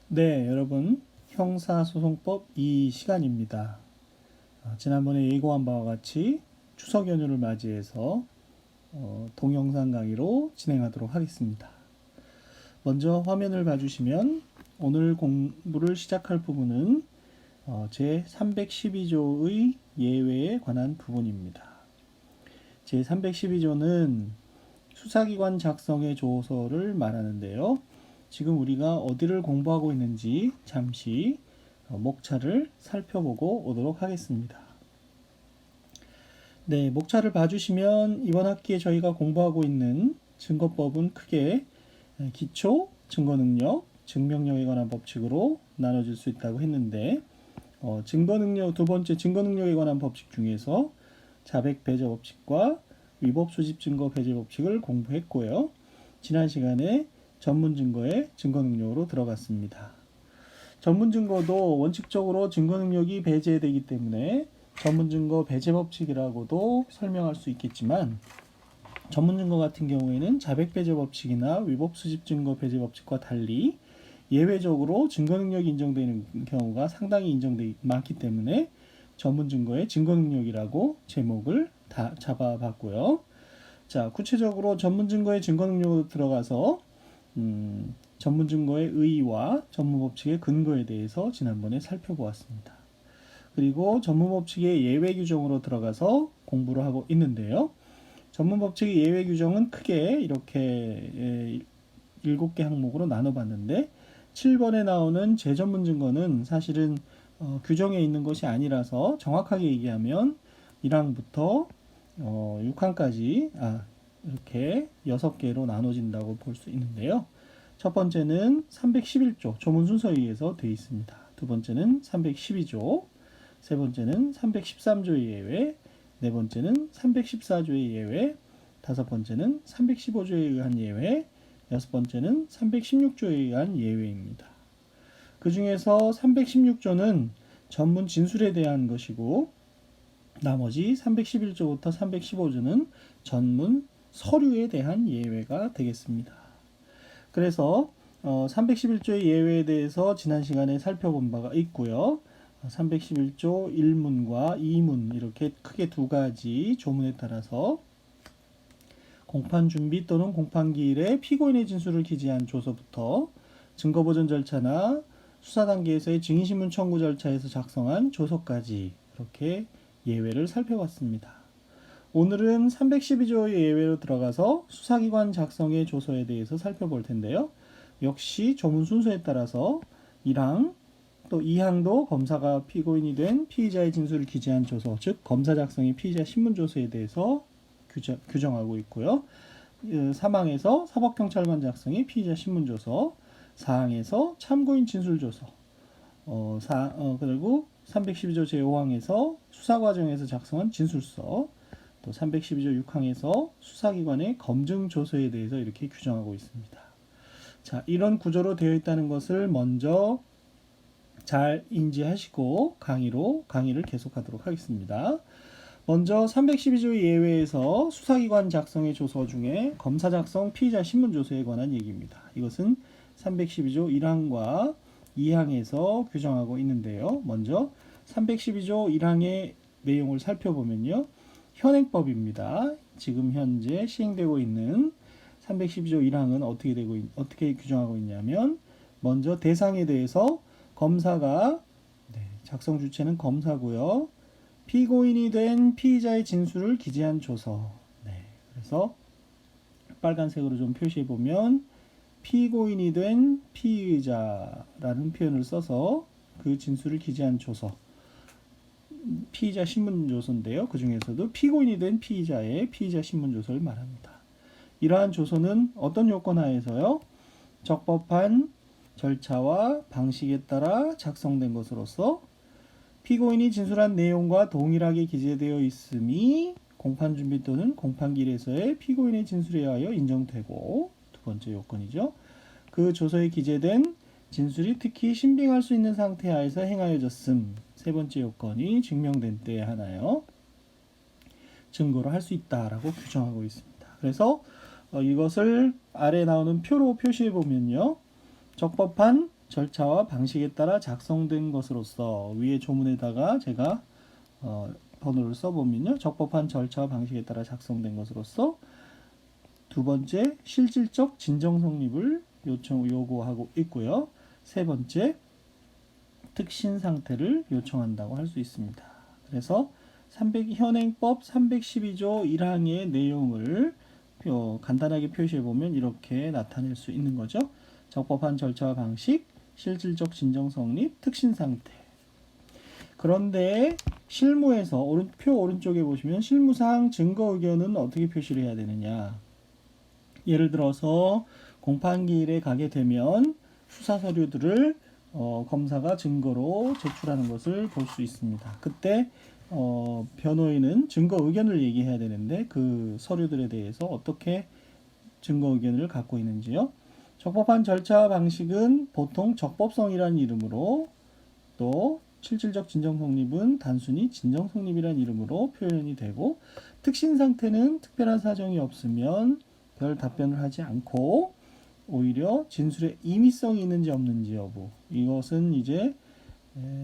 네, 여러분, 형사소송법 2시간입니다. 지난번에 예고한 바와 같이 추석 연휴를 맞이해서 동영상 강의로 진행하도록 하겠습니다. 먼저 화면을 봐주시면 오늘 공부를 시작할 부분은 제312조의 예외에 관한 부분입니다. 제312조는 수사기관 작성의 조서를 말하는데요. 지금 우리가 어디를 공부하고 있는지 잠시 목차를 살펴보고 오도록 하겠습니다. 네, 목차를 봐주시면 이번 학기에 저희가 공부하고 있는 증거법은 크게 기초, 증거능력, 증명력에 관한 법칙으로 나눠질 수 있다고 했는데 증거능력, 두 번째 증거능력에 관한 법칙 중에서 자백 배제 법칙과 위법 수집 증거 배제 법칙을 공부했고요. 지난 시간에 전문 증거의 증거 능력으로 들어갔습니다. 전문 증거도 원칙적으로 증거 능력이 배제되기 때문에 전문 증거 배제 법칙이라고도 설명할 수 있겠지만 전문 증거 같은 경우에는 자백 배제 법칙이나 위법 수집 증거 배제 법칙과 달리 예외적으로 증거 능력이 인정되는 경우가 상당히 많기 때문에 전문 증거의 증거 능력이라고 제목을 다 잡아봤고요. 자, 구체적으로 전문 증거의 증거 능력으로 들어가서 전문 증거의 의의와 전문 법칙의 근거에 대해서 지난번에 살펴보았습니다. 그리고 전문 법칙의 예외 규정으로 들어가서 공부를 하고 있는데요. 전문 법칙의 예외 규정은 크게 이렇게 7개 항목으로 나눠봤는데 7번에 나오는 재전문 증거는 사실은 규정에 있는 것이 아니라서 정확하게 얘기하면 1항부터 6항까지 이렇게 6개로 나눠진다고 볼 수 있는데요. 첫 번째는 311조 조문 순서에 의해서 되어 있습니다. 두 번째는 312조, 세 번째는 313조의 예외, 네 번째는 314조의 예외, 다섯 번째는 315조에 의한 예외, 여섯 번째는 316조에 의한 예외입니다. 그 중에서 316조는 전문 진술에 대한 것이고 나머지 311조부터 315조는 전문 서류에 대한 예외가 되겠습니다. 그래서 311조의 예외에 대해서 지난 시간에 살펴본 바가 있고요. 311조 1문과 2문 이렇게 크게 두 가지 조문에 따라서 공판 준비 또는 공판 기일에 피고인의 진술을 기재한 조서부터 증거보전 절차나 수사 단계에서의 증인신문 청구 절차에서 작성한 조서까지 이렇게 예외를 살펴봤습니다. 오늘은 312조의 예외로 들어가서 수사기관 작성의 조서에 대해서 살펴볼 텐데요. 역시 조문 순서에 따라서 1항 또 2항도 검사가 피고인이 된 피의자의 진술을 기재한 조서, 즉 검사 작성의 피의자 신문 조서에 대해서 규정하고 있고요. 3항에서 사법경찰관 작성의 피의자 신문 조서, 4항에서 참고인 진술 조서, 그리고 312조 제5항에서 수사 과정에서 작성한 진술서, 또 312조 6항에서 수사기관의 검증 조서에 대해서 이렇게 규정하고 있습니다. 자, 이런 구조로 되어 있다는 것을 먼저 잘 인지하시고 강의를 계속하도록 하겠습니다. 먼저 312조의 예외에서 수사기관 작성의 조서 중에 검사 작성 피의자 신문 조서에 관한 얘기입니다. 이것은 312조 1항과 2항에서 규정하고 있는데요. 먼저 312조 1항의 내용을 살펴보면요. 현행법입니다. 지금 현재 시행되고 있는 312조 1항은 어떻게 규정하고 있냐면 먼저 대상에 대해서 검사가 작성 주체는 검사고요. 피고인이 된 피의자의 진술을 기재한 조서. 그래서 빨간색으로 좀 표시해 보면 피고인이 된 피의자라는 표현을 써서 그 진술을 기재한 조서. 피의자 신문조서인데요. 그 중에서도 피고인이 된 피의자의 피의자 신문조서를 말합니다. 이러한 조서는 어떤 요건 하에서요? 적법한 절차와 방식에 따라 작성된 것으로서 피고인이 진술한 내용과 동일하게 기재되어 있음이 공판준비 또는 공판기일에서의 피고인의 진술에 의하여 인정되고, 두 번째 요건이죠. 그 조서에 기재된 진술이 특히 신빙할 수 있는 상태 하에서 행하여졌음. 세 번째 요건이 증명된 때에 하나요. 증거로 할 수 있다라고 규정하고 있습니다. 그래서 이것을 아래 나오는 표로 표시해 보면요. 적법한 절차와 방식에 따라 작성된 것으로서 위에 조문에다가 제가 번호를 써보면요. 적법한 절차와 방식에 따라 작성된 것으로서 두 번째 실질적 진정 성립을 요구하고 있고요. 세 번째 특신 상태를 요청한다고 할 수 있습니다. 그래서 현행법 312조 1항의 내용을 간단하게 표시해 보면 이렇게 나타낼 수 있는 거죠. 적법한 절차와 방식, 실질적 진정 성립, 특신 상태. 그런데 실무에서 표 오른쪽에 보시면 실무상 증거 의견은 어떻게 표시를 해야 되느냐. 예를 들어서 공판기일에 가게 되면 수사 서류들을 검사가 증거로 제출하는 것을 볼 수 있습니다. 그때 변호인은 증거 의견을 얘기해야 되는데 그 서류들에 대해서 어떻게 증거 의견을 갖고 있는지요. 적법한 절차와 방식은 보통 적법성이라는 이름으로, 또 실질적 진정 성립은 단순히 진정 성립이라는 이름으로 표현이 되고, 특신 상태는 특별한 사정이 없으면 별 답변을 하지 않고 오히려 진술의 임의성이 있는지 없는지 여부, 이것은 이제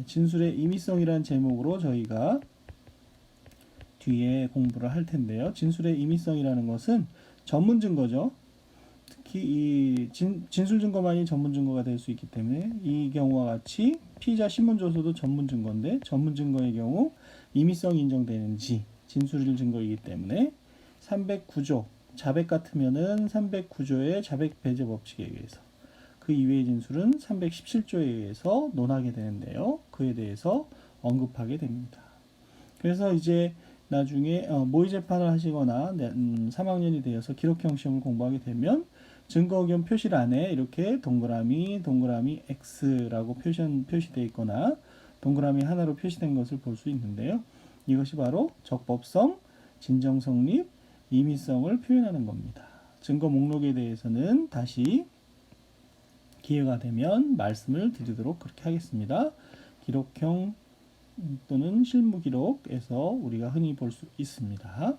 진술의 임의성이라는 제목으로 저희가 뒤에 공부를 할 텐데요. 진술의 임의성이라는 것은 전문 증거죠. 특히 이 진술 증거만이 전문 증거가 될 수 있기 때문에 이 경우와 같이 피의자 신문 조서도 전문 증거인데 전문 증거의 경우 임의성이 인정되는지 진술일 증거이기 때문에 309조 자백 같으면은 309조의 자백 배제 법칙에 의해서, 그 이외의 진술은 317조에 의해서 논하게 되는데요. 그에 대해서 언급하게 됩니다. 그래서 이제 나중에 모의 재판을 하시거나 3학년이 되어서 기록형 시험을 공부하게 되면 증거 의견 표시란에 이렇게 동그라미 X라고 표시되어 있거나 동그라미 하나로 표시된 것을 볼 수 있는데요. 이것이 바로 적법성, 진정 성립, 임의성을 표현하는 겁니다. 증거 목록에 대해서는 다시 기회가 되면 말씀을 드리도록 그렇게 하겠습니다. 기록형 또는 실무 기록에서 우리가 흔히 볼 수 있습니다.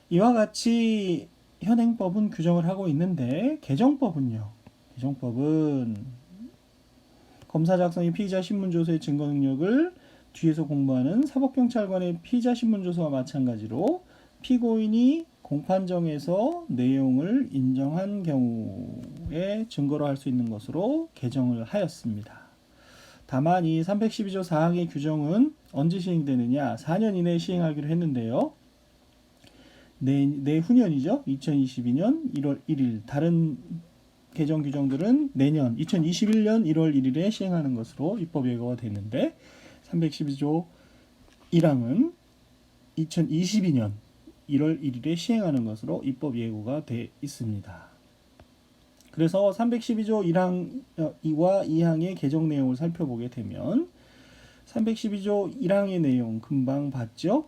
이와 같이 현행법은 규정을 하고 있는데 개정법은요. 개정법은 검사 작성의 피의자 신문조서의 증거 능력을 뒤에서 공부하는 사법경찰관의 피의자 신문조서와 마찬가지로 피고인이 공판정에서 내용을 인정한 경우에 증거로 할 수 있는 것으로 개정을 하였습니다. 다만 이 312조 4항의 규정은 언제 시행되느냐, 4년 이내에 시행하기로 했는데요. 내후년이죠. 2022년 1월 1일. 다른 개정 규정들은 내년 2021년 1월 1일에 시행하는 것으로 입법 예고가 됐는데 312조 1항은 2022년 1월 1일에 시행하는 것으로 입법 예고가 돼 있습니다. 그래서 312조 1항과 2항의 개정 내용을 살펴보게 되면 312조 1항의 내용 금방 봤죠?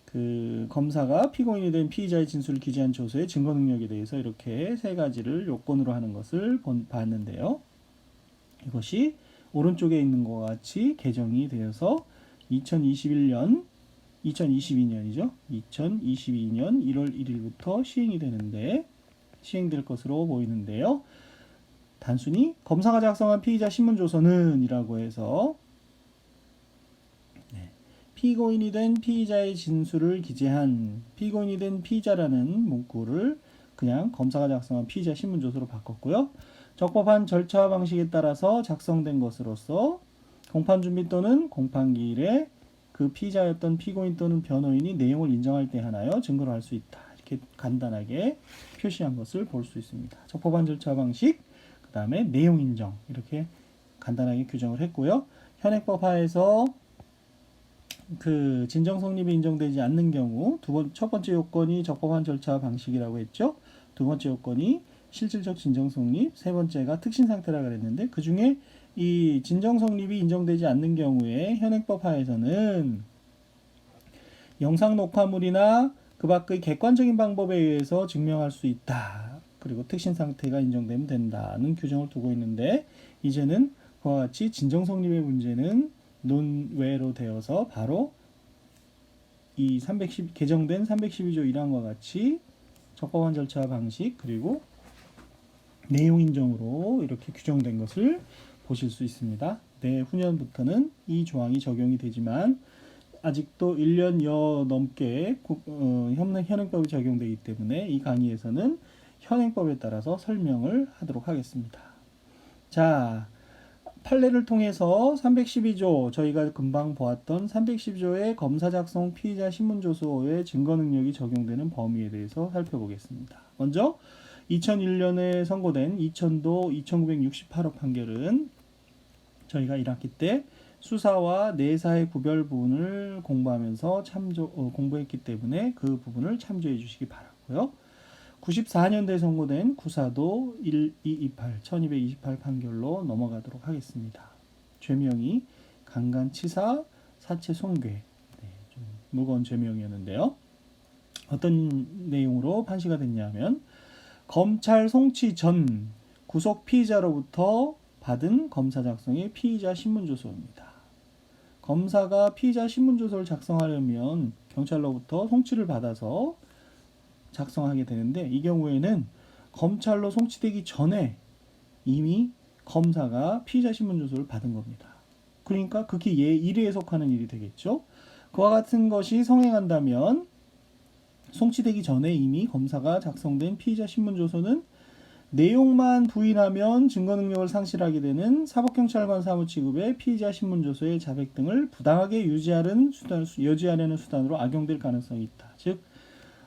그 검사가 피고인이 된 피의자의 진술을 기재한 조서의 증거 능력에 대해서 이렇게 세 가지를 요건으로 하는 것을 봤는데요. 이것이 오른쪽에 있는 것과 같이 개정이 되어서 2022년이죠. 2022년 1월 1일부터 시행될 것으로 보이는데요. 단순히 검사가 작성한 피의자 신문조서는 이라고 해서 피고인이 된 피의자의 진술을 기재한 피고인이 된 피의자라는 문구를 그냥 검사가 작성한 피의자 신문조서로 바꿨고요. 적법한 절차와 방식에 따라서 작성된 것으로서 공판준비 또는 공판기일에 그 피의자였던 피고인 또는 변호인이 내용을 인정할 때 하나요 증거로 할 수 있다. 이렇게 간단하게 표시한 것을 볼 수 있습니다. 적법한 절차 방식, 그 다음에 내용 인정, 이렇게 간단하게 규정을 했고요. 현행법 하에서 그 진정 성립이 인정되지 않는 경우 첫 번째 요건이 적법한 절차와 방식이라고 했죠. 두 번째 요건이 실질적 진정 성립, 세 번째가 특신 상태라고 그랬는데 그 중에 이 진정 성립이 인정되지 않는 경우에 현행법 하에서는 영상 녹화물이나 그 밖의 객관적인 방법에 의해서 증명할 수 있다. 그리고 특신 상태가 인정되면 된다는 규정을 두고 있는데 이제는 그와 같이 진정 성립의 문제는 논외로 되어서 바로 이 개정된 312조 1항과 같이 적법한 절차와 방식 그리고 내용 인정으로 이렇게 규정된 것을 보실 수 있습니다. 내후년부터는 이 조항이 적용이 되지만 아직도 1년여 넘게 현행법이 적용되기 때문에 이 강의에서는 현행법에 따라서 설명을 하도록 하겠습니다. 자, 판례를 통해서 312조, 저희가 금방 보았던 312조의 검사 작성 피의자 신문조서의 증거 능력이 적용되는 범위에 대해서 살펴보겠습니다. 먼저 2001년에 선고된 2000도 2968호 판결은 저희가 1학기 때 수사와 내사의 구별 부분을 공부하면서 공부했기 때문에 그 부분을 참조해 주시기 바라고요. 94년도에 선고된 구사도 1228 판결로 넘어가도록 하겠습니다. 죄명이 강간치사, 사체 손괴, 좀 무거운 죄명이었는데요. 어떤 내용으로 판시가 됐냐면 검찰 송치 전 구속 피의자로부터 받은 검사 작성의 피의자 신문조서입니다. 검사가 피의자 신문조서를 작성하려면 경찰로부터 송치를 받아서 작성하게 되는데 이 경우에는 검찰로 송치되기 전에 이미 검사가 피의자 신문조서를 받은 겁니다. 그러니까 극히 예일에 속하는 일이 되겠죠. 그와 같은 것이 성행한다면 송치되기 전에 이미 검사가 작성된 피의자 신문조서는 내용만 부인하면 증거 능력을 상실하게 되는 사법경찰관 사무취급의 피의자 신문조서의 자백 등을 부당하게 유지하려는 수단으로 악용될 가능성이 있다. 즉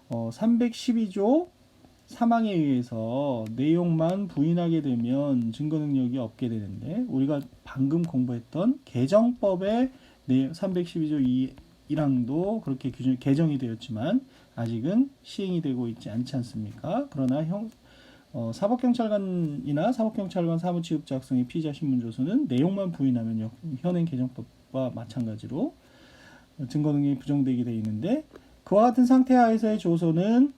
312조 3항에 의해서 내용만 부인하게 되면 증거 능력이 없게 되는데 우리가 방금 공부했던 개정법의 312조 1항도 그렇게 개정이 되었지만 아직은 시행이 되고 있지 않지 않습니까? 그러나 사법경찰관이나 사법경찰관 사무취급 작성의 피의자 신문조서는 내용만 부인하면 현행 개정법과 마찬가지로 증거 능력이 부정되게 되어 있는데 그와 같은 상태 하에서의 조서는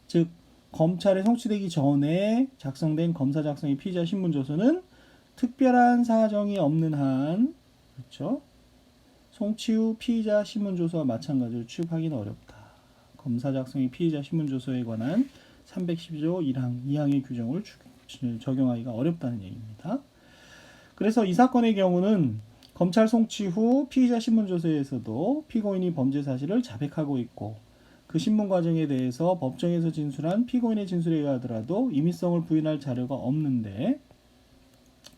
즉 검찰에 송치되기 전에 작성된 검사 작성의 피의자 신문조서는 특별한 사정이 없는 한 그렇죠? 송치 후 피의자 신문조서와 마찬가지로 취급하기는 어렵다. 검사 작성의 피의자 신문조서에 관한 312조 1항, 2항의 규정을 적용하기가 어렵다는 얘기입니다. 그래서 이 사건의 경우는 검찰 송치 후 피의자 신문조서에서도 피고인이 범죄 사실을 자백하고 있고 그 신문 과정에 대해서 법정에서 진술한 피고인의 진술에 의하더라도 임의성을 부인할 자료가 없는데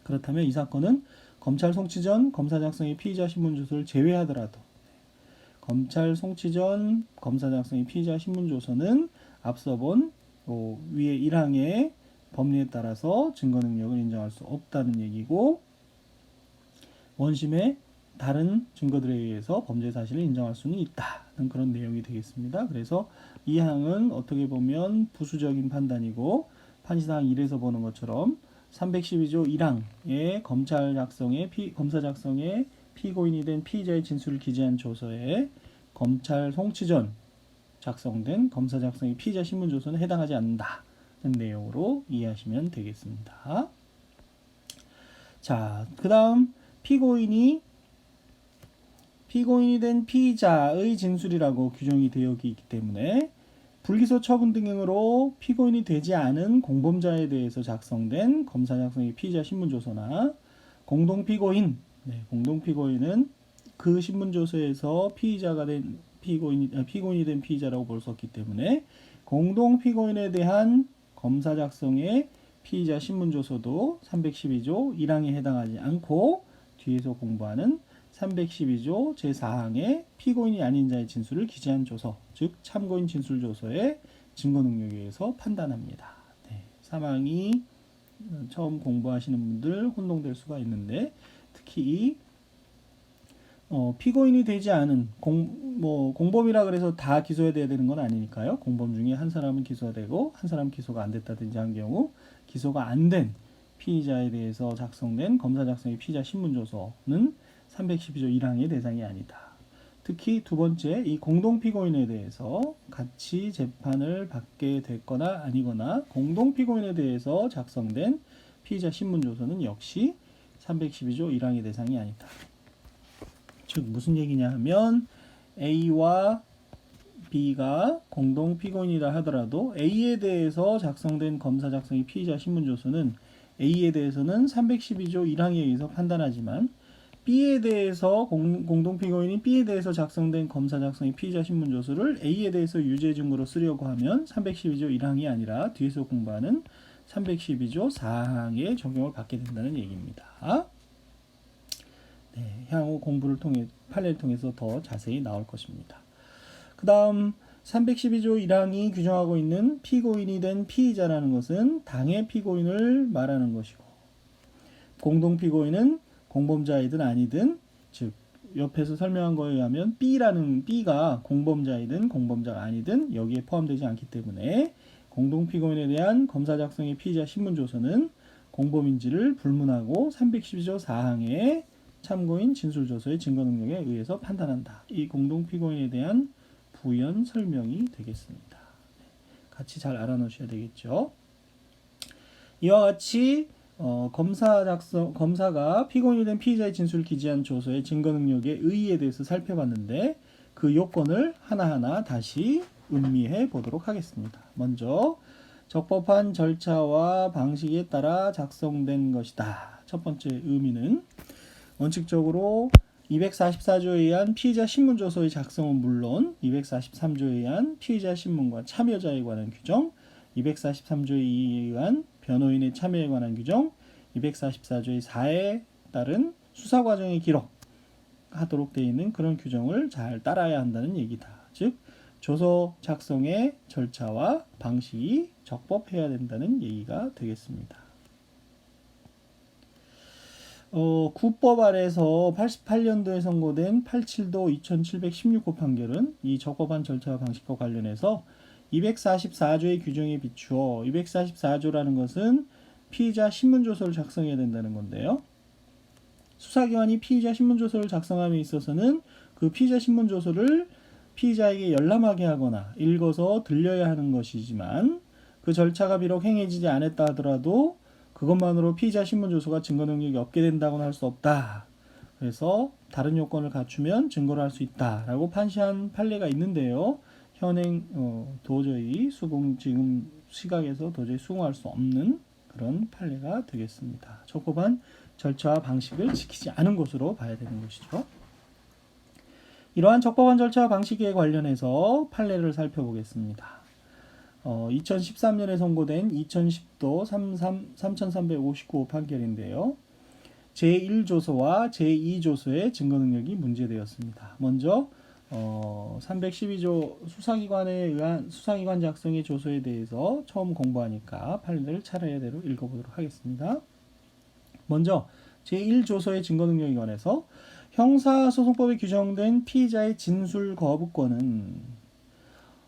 그렇다면 이 사건은 검찰 송치 전 검사 작성의 피의자 신문조서를 제외하더라도 검찰 송치 전 검사 작성의 피의자 신문조서는 앞서 본 위의 1항의 법리에 따라서 증거 능력을 인정할 수 없다는 얘기고 원심의 다른 증거들에 의해서 범죄 사실을 인정할 수는 있다는 그런 내용이 되겠습니다. 그래서 이 항은 어떻게 보면 부수적인 판단이고 판시사항 1에서 보는 것처럼 312조 1항의 검사 작성에 피고인이 된 피의자의 진술을 기재한 조서에 검찰 송치 전 작성된 검사 작성의 피의자 신문조서는 해당하지 않는다는 내용으로 이해하시면 되겠습니다. 자, 그 다음 피고인이 된 피의자의 진술이라고 규정이 되어 있기 때문에 불기소 처분 등으로 피고인이 되지 않은 공범자에 대해서 작성된 검사 작성의 피의자 신문조서나 공동피고인은 그 신문조서에서 피의자가 된 피고인이 된 피의자라고 볼 수 없기 때문에 공동피고인에 대한 검사 작성의 피의자 신문조서도 312조 1항에 해당하지 않고 뒤에서 공부하는 312조 제4항의 피고인이 아닌 자의 진술을 기재한 조서, 즉 참고인 진술조서의 증거 능력에 의해서 판단합니다. 네, 3항이 처음 공부하시는 분들 혼동될 수가 있는데 특히 피고인이 되지 않은 공범이라 그래서 다 기소해야 되는 건 아니니까요. 공범 중에 한 사람은 기소가 되고 한 사람은 기소가 안 됐다든지 한 경우 기소가 안 된 피의자에 대해서 작성된 검사 작성의 피의자 신문조서는 312조 1항의 대상이 아니다. 특히 두 번째, 이 공동피고인에 대해서 같이 재판을 받게 됐거나 아니거나 공동피고인에 대해서 작성된 피의자 신문조서는 역시 312조 1항의 대상이 아니다. 즉 무슨 얘기냐 하면 A와 B가 공동 피고인이라 하더라도 A에 대해서 작성된 검사 작성의 피의자 신문조서는 A에 대해서는 312조 1항에 의해서 판단하지만 B에 대해서 공동 피고인인 B에 대해서 작성된 검사 작성의 피의자 신문조서를 A에 대해서 유죄 증거로 쓰려고 하면 312조 1항이 아니라 뒤에서 공부하는 312조 4항의 적용을 받게 된다는 얘기입니다. 네, 향후 공부를 통해 판례를 통해서 더 자세히 나올 것입니다. 그 다음 312조 1항이 규정하고 있는 피고인이 된 피의자라는 것은 당의 피고인을 말하는 것이고 공동 피고인은 공범자이든 아니든 즉 옆에서 설명한 거에 의하면 B가 공범자이든 공범자가 아니든 여기에 포함되지 않기 때문에 공동 피고인에 대한 검사 작성의 피의자 신문조서는 공범인지를 불문하고 312조 4항의 참고인 진술조서의 증거 능력에 의해서 판단한다. 이 공동 피고인에 대한 부연 설명이 되겠습니다. 같이 잘 알아놓으셔야 되겠죠. 이와 같이 검사가 피고인이 된 피의자의 진술을 기재한 조서의 증거 능력의 의의에 대해서 살펴봤는데 그 요건을 하나하나 다시 음미해 보도록 하겠습니다. 먼저 적법한 절차와 방식에 따라 작성된 것이다. 첫 번째 의미는 원칙적으로 244조에 의한 피의자 신문조서의 작성은 물론 243조에 의한 피의자 신문과 참여자에 관한 규정, 243조에 의한 변호인의 참여에 관한 규정, 244조의 4에 따른 수사 과정의 기록하도록 되어 있는 그런 규정을 잘 따라야 한다는 얘기다. 즉 조서 작성의 절차와 방식이 적법해야 된다는 얘기가 되겠습니다. 구법 아래에서 88년도에 선고된 87도 2716호 판결은 이 적법한 절차와 방식과 관련해서 244조의 규정에 비추어 244조라는 것은 피의자 신문조서를 작성해야 된다는 건데요. 수사기관이 피의자 신문조서를 작성함에 있어서는 그 피의자 신문조서를 피의자에게 열람하게 하거나 읽어서 들려야 하는 것이지만 그 절차가 비록 행해지지 않았다 하더라도 그것만으로 피의자 신문조서가 증거 능력이 없게 된다고는 할 수 없다. 그래서 다른 요건을 갖추면 증거를 할 수 있다라고 판시한 판례가 있는데요. 현행 도저히 지금 시각에서 도저히 수긍할 수 없는 그런 판례가 되겠습니다. 적법한 절차와 방식을 지키지 않은 것으로 봐야 되는 것이죠. 이러한 적법한 절차와 방식에 관련해서 판례를 살펴보겠습니다. 2013년에 선고된 2010도 3359호 판결인데요. 제1조서와 제2조서의 증거 능력이 문제되었습니다. 먼저 312조 수사기관 작성의 조서에 대해서 처음 공부하니까 판례를 차례대로 읽어보도록 하겠습니다. 먼저 제1조서의 증거 능력에 관해서 형사소송법에 규정된 피의자의 진술 거부권은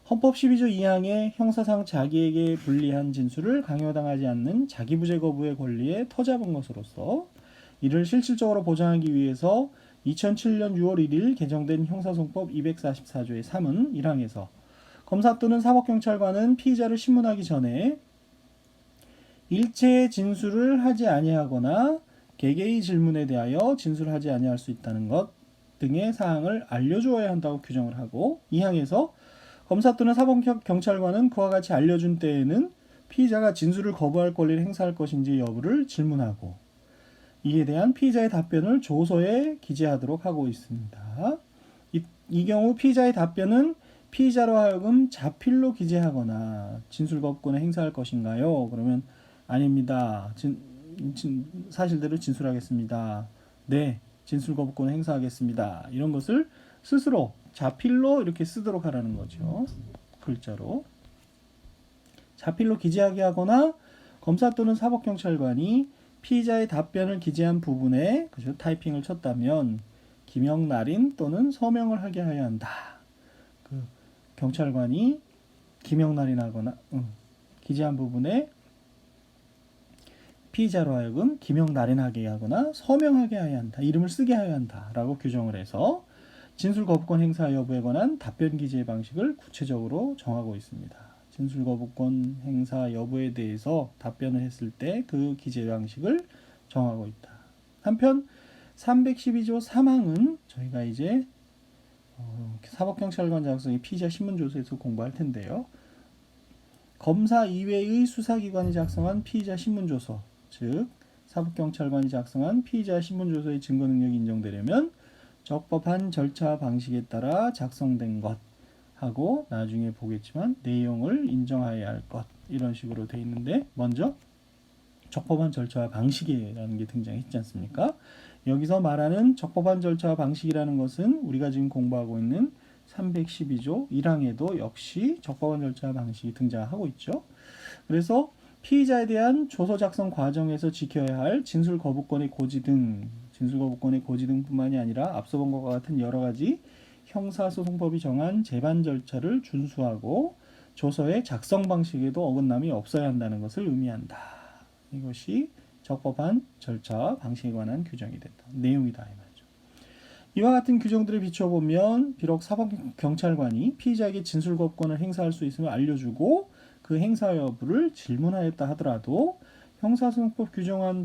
헌법 12조 2항의 형사상 자기에게 불리한 진술을 강요당하지 않는 자기부재 거부의 권리에 터잡은 것으로서 이를 실질적으로 보장하기 위해서 2007년 6월 1일 개정된 형사소송법 244조의 3은 1항에서 검사 또는 사법경찰관은 피의자를 신문하기 전에 일체의 진술을 하지 아니하거나 개개의 질문에 대하여 진술하지 아니할 수 있다는 것 등의 사항을 알려주어야 한다고 규정을 하고 2항에서 검사 또는 사법경찰관은 그와 같이 알려준 때에는 피의자가 진술을 거부할 권리를 행사할 것인지 여부를 질문하고 이에 대한 피의자의 답변을 조서에 기재하도록 하고 있습니다. 이 경우 피의자의 답변은 피의자로 하여금 자필로 기재하거나 진술 거부권을 행사할 것인가요? 그러면 아닙니다. 사실대로 진술하겠습니다. 네, 진술 거부권을 행사하겠습니다. 이런 것을 스스로 자필로 이렇게 쓰도록 하라는 거죠. 글자로. 자필로 기재하게 하거나 검사 또는 사법경찰관이 피의자의 답변을 기재한 부분에 그죠? 타이핑을 쳤다면 기명 날인 또는 서명을 하게 하여야 한다. 그 경찰관이 기명 날인하거나 기재한 부분에 피의자로 하여금 기명 날인하게 하거나 서명하게 하여야 한다. 이름을 쓰게 하여야 한다라고 규정을 해서 진술 거부권 행사 여부에 관한 답변 기재 방식을 구체적으로 정하고 있습니다. 진술 거부권 행사 여부에 대해서 답변을 했을 때 그 기재 방식을 정하고 있다. 한편 312조 3항은 저희가 이제 사법경찰관 작성의 피의자 신문조서에서 공부할 텐데요. 검사 이외의 수사기관이 작성한 피의자 신문조서, 즉 사법경찰관이 작성한 피의자 신문조서의 증거능력이 인정되려면 적법한 절차 방식에 따라 작성된 것 하고 나중에 보겠지만 내용을 인정하여야 할 것, 이런 식으로 돼 있는데, 먼저 적법한 절차와 방식이라는 게 등장했지 않습니까? 여기서 말하는 적법한 절차와 방식이라는 것은 우리가 지금 공부하고 있는 312조 1항에도 역시 적법한 절차와 방식이 등장하고 있죠. 그래서 피의자에 대한 조서 작성 과정에서 지켜야 할 진술 거부권의 고지 등뿐만이 아니라 앞서 본 것과 같은 여러 가지 형사소송법이 정한 재반 절차를 준수하고 조서의 작성 방식에도 어긋남이 없어야 한다는 것을 의미한다. 이것이 적법한 절차와 방식에 관한 규정이 된다. 내용이다, 이 말이죠. 이와 같은 규정들을 비춰보면 비록 사법경찰관이 피의자에게 진술거부권을 행사할 수 있음을 알려주고 그 행사 여부를 질문하였다 하더라도 형사소송법이 규정한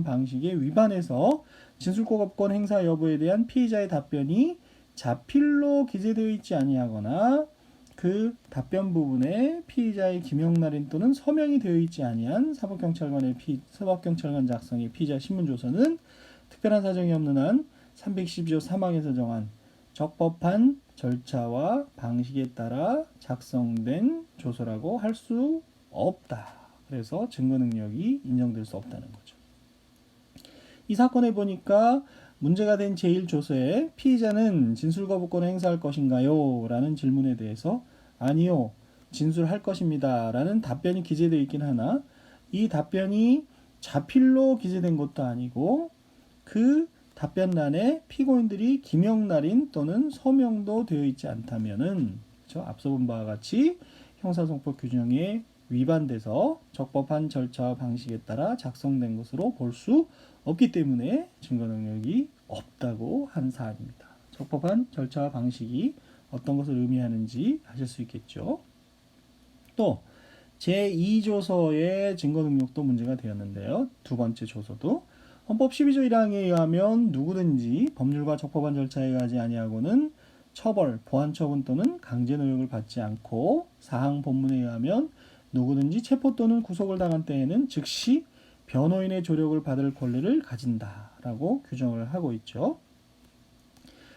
방식에 위반해서 진술거부권 행사 여부에 대한 피의자의 답변이 자필로 기재되어 있지 아니하거나 그 답변 부분에 피의자의 기명날인 또는 서명이 되어 있지 아니한 사법경찰관 작성의 피의자 신문조서는 특별한 사정이 없는 한 312조 3항에서 정한 적법한 절차와 방식에 따라 작성된 조서라고 할 수 없다. 그래서 증거 능력이 인정될 수 없다는 거죠. 이 사건에 보니까 문제가 된 제1조서에 피의자는 진술거부권을 행사할 것인가요? 라는 질문에 대해서 아니요, 진술할 것입니다. 라는 답변이 기재되어 있긴 하나 이 답변이 자필로 기재된 것도 아니고 그 답변란에 피고인들이 기명날인 또는 서명도 되어 있지 않다면은, 그렇죠? 앞서 본 바와 같이 형사소송법 규정에 위반돼서 적법한 절차와 방식에 따라 작성된 것으로 볼 수 없기 때문에 증거 능력이 없다고 한 사안입니다. 적법한 절차와 방식이 어떤 것을 의미하는지 아실 수 있겠죠. 또 제2조서의 증거 능력도 문제가 되었는데요. 두 번째 조서도 헌법 12조 1항에 의하면 누구든지 법률과 적법한 절차에 의하지 아니하고는 처벌, 보완처분 또는 강제노역을 받지 않고 사항 본문에 의하면 누구든지 체포 또는 구속을 당한 때에는 즉시 변호인의 조력을 받을 권리를 가진다라고 규정을 하고 있죠.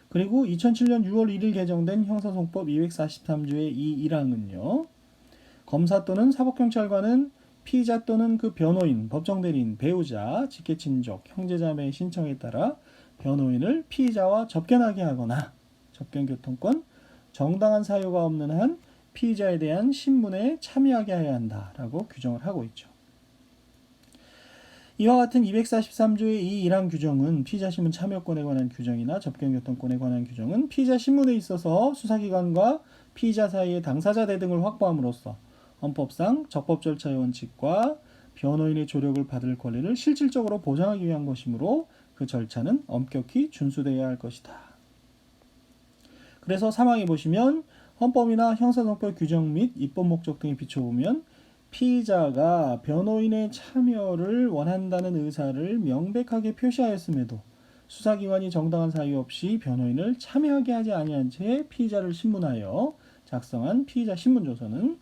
그리고 2007년 6월 1일 개정된 형사소송법 243조의 이 1항은요. 검사 또는 사법경찰관은 피의자 또는 그 변호인, 법정대리인, 배우자, 직계친족, 형제자매의 신청에 따라 변호인을 피의자와 접견하게 하거나 접견교통권, 정당한 사유가 없는 한 피의자에 대한 신문에 참여하게 해야 한다라고 규정을 하고 있죠. 이와 같은 243조의 이 1항 규정은 피의자 신문 참여권에 관한 규정이나 접견교통권에 관한 규정은 피의자 신문에 있어서 수사기관과 피의자 사이의 당사자 대등을 확보함으로써 헌법상 적법 절차의 원칙과 변호인의 조력을 받을 권리를 실질적으로 보장하기 위한 것이므로 그 절차는 엄격히 준수되어야 할 것이다. 그래서 3항에 보시면 헌법이나 형사소송법 규정 및 입법 목적 등에 비춰보면 피의자가 변호인의 참여를 원한다는 의사를 명백하게 표시하였음에도 수사기관이 정당한 사유 없이 변호인을 참여하게 하지 아니한 채 피의자를 신문하여 작성한 피의자 신문조서는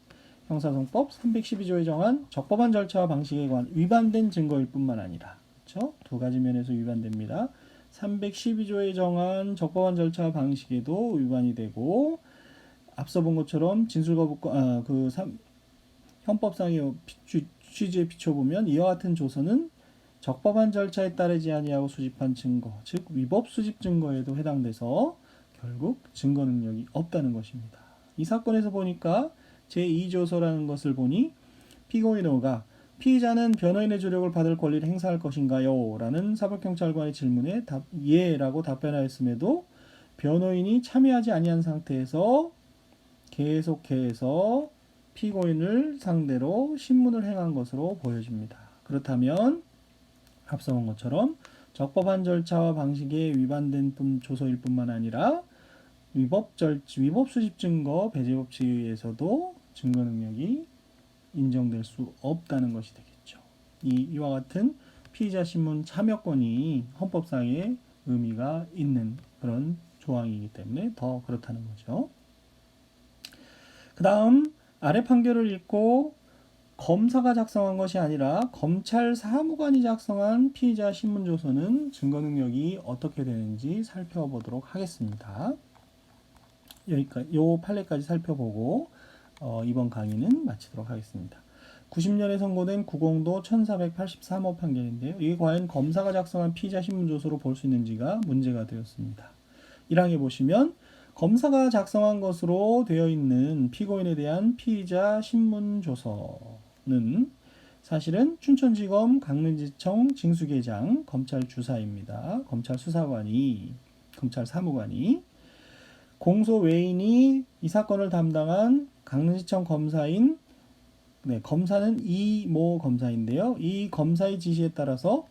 형사소송법 312조에 정한 적법한 절차와 방식에 관한 위반된 증거일 뿐만 아니라, 그렇죠? 두 가지 면에서 위반됩니다. 312조에 정한 적법한 절차와 방식에도 위반이 되고, 앞서 본 것처럼 진술거부권, 헌법상의 취지에 비춰보면 이와 같은 조서는 적법한 절차에 따르지 아니하고 수집한 증거, 즉 위법 수집 증거에도 해당돼서 결국 증거 능력이 없다는 것입니다. 이 사건에서 보니까 제2조서라는 것을 보니 피고인호가 피의자는 변호인의 조력을 받을 권리를 행사할 것인가요? 라는 사법경찰관의 질문에 예라고 답변하였음에도 변호인이 참여하지 아니한 상태에서 계속해서 피고인을 상대로 신문을 행한 것으로 보여집니다. 그렇다면 앞서 본 것처럼 적법한 절차와 방식에 위반된 조서일 뿐만 아니라 위법 수집 증거 배제 법칙에 의해서도 증거 능력이 인정될 수 없다는 것이 되겠죠. 이와 같은 피의자 신문 참여권이 헌법상의 의미가 있는 그런 조항이기 때문에 더 그렇다는 거죠. 그 다음 아래 판결을 읽고 검사가 작성한 것이 아니라 검찰 사무관이 작성한 피의자 신문조서는 증거 능력이 어떻게 되는지 살펴보도록 하겠습니다. 여기까지, 요 판례까지 살펴보고 이번 강의는 마치도록 하겠습니다. 90년에 선고된 구공도 1483호 판결인데요. 이게 과연 검사가 작성한 피의자 신문조서로 볼 수 있는지가 문제가 되었습니다. 1항에 보시면 검사가 작성한 것으로 되어 있는 피고인에 대한 피의자 신문조서는 사실은 춘천지검 강릉지청 징수계장 검찰 주사입니다. 검찰 수사관이, 검찰 사무관이 공소 외인이 이 사건을 담당한 강릉지청 검사인 검사는 이모 검사인데요. 이 검사의 지시에 따라서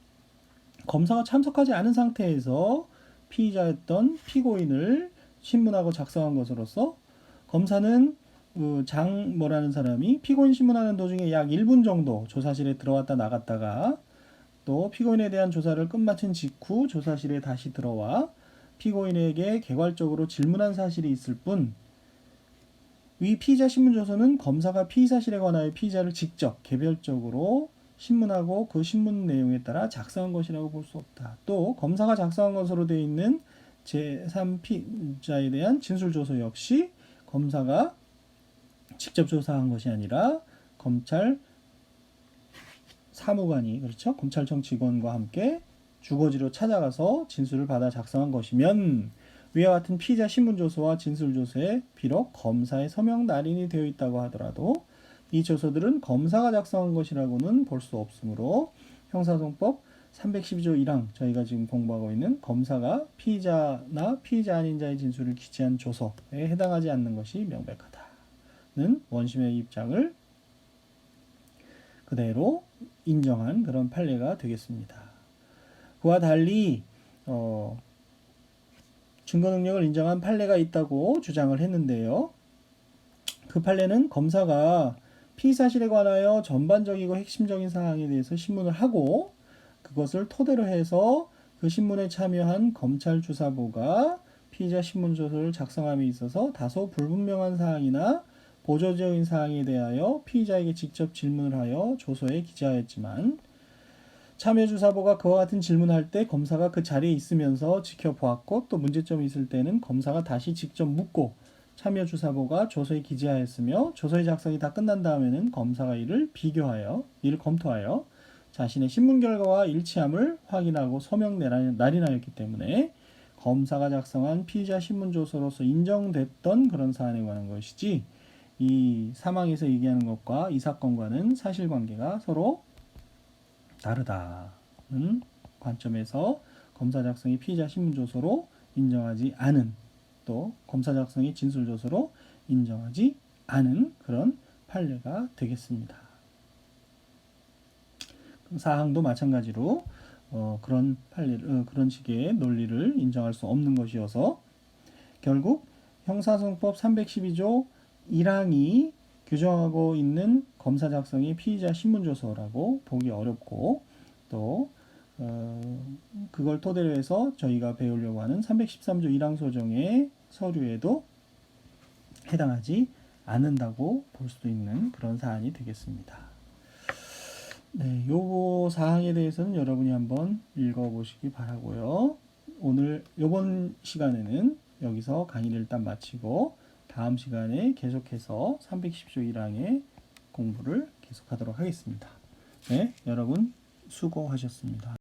검사가 참석하지 않은 상태에서 피의자였던 피고인을 신문하고 작성한 것으로서 검사는 장모라는 사람이 피고인 신문하는 도중에 약 1분 정도 조사실에 들어왔다 나갔다가 또 피고인에 대한 조사를 끝마친 직후 조사실에 다시 들어와 피고인에게 개괄적으로 질문한 사실이 있을 뿐 위 피의자 신문조서는 검사가 피의 사실에 관하여 피의자를 직접 개별적으로 신문하고 그 신문 내용에 따라 작성한 것이라고 볼 수 없다. 또 검사가 작성한 것으로 되어 있는 제3피의자에 대한 진술조서 역시 검사가 직접 조사한 것이 아니라 검찰 사무관이, 그렇죠? 검찰청 직원과 함께 주거지로 찾아가서 진술을 받아 작성한 것이면 위와 같은 피의자 신문조서와 진술조서에 비록 검사의 서명 날인이 되어 있다고 하더라도 이 조서들은 검사가 작성한 것이라고는 볼 수 없으므로 형사소송법 312조 1항 저희가 지금 공부하고 있는 검사가 피의자나 피의자 아닌 자의 진술을 기재한 조서에 해당하지 않는 것이 명백하다는 원심의 입장을 그대로 인정한 그런 판례가 되겠습니다. 그와 달리 증거 능력을 인정한 판례가 있다고 주장을 했는데요. 그 판례는 검사가 피의 사실에 관하여 전반적이고 핵심적인 사항에 대해서 신문을 하고 그것을 토대로 해서 그 신문에 참여한 검찰 주사부가 피의자 신문조서를 작성함에 있어서 다소 불분명한 사항이나 보조적인 사항에 대하여 피의자에게 직접 질문을 하여 조서에 기재하였지만 참여주사부가 그와 같은 질문할 때 검사가 그 자리에 있으면서 지켜보았고 또 문제점이 있을 때는 검사가 다시 직접 묻고 참여주사부가 조서에 기재하였으며 조서의 작성이 다 끝난 다음에는 검사가 이를 검토하여 자신의 신문 결과와 일치함을 확인하고 서명 날인하였기 때문에 검사가 작성한 피의자 신문조서로서 인정됐던 그런 사안에 관한 것이지 이 사망에서 얘기하는 것과 이 사건과는 사실관계가 서로 다르다는 관점에서 검사 작성이 피의자 신문조서로 인정하지 않은 또 검사 작성이 진술조서로 인정하지 않은 그런 판례가 되겠습니다. 사항도 마찬가지로 그런 그런 식의 논리를 인정할 수 없는 것이어서 결국 형사소송법 312조 1항이 규정하고 있는 검사 작성이 피의자 신문조서라고 보기 어렵고 또 그걸 토대로 해서 저희가 배우려고 하는 313조 1항 소정의 서류에도 해당하지 않는다고 볼 수도 있는 그런 사안이 되겠습니다. 네, 요 사항에 대해서는 여러분이 한번 읽어보시기 바라고요. 오늘 요번 시간에는 여기서 강의를 일단 마치고 다음 시간에 계속해서 310조 1항의 공부를 계속하도록 하겠습니다. 네, 여러분 수고하셨습니다.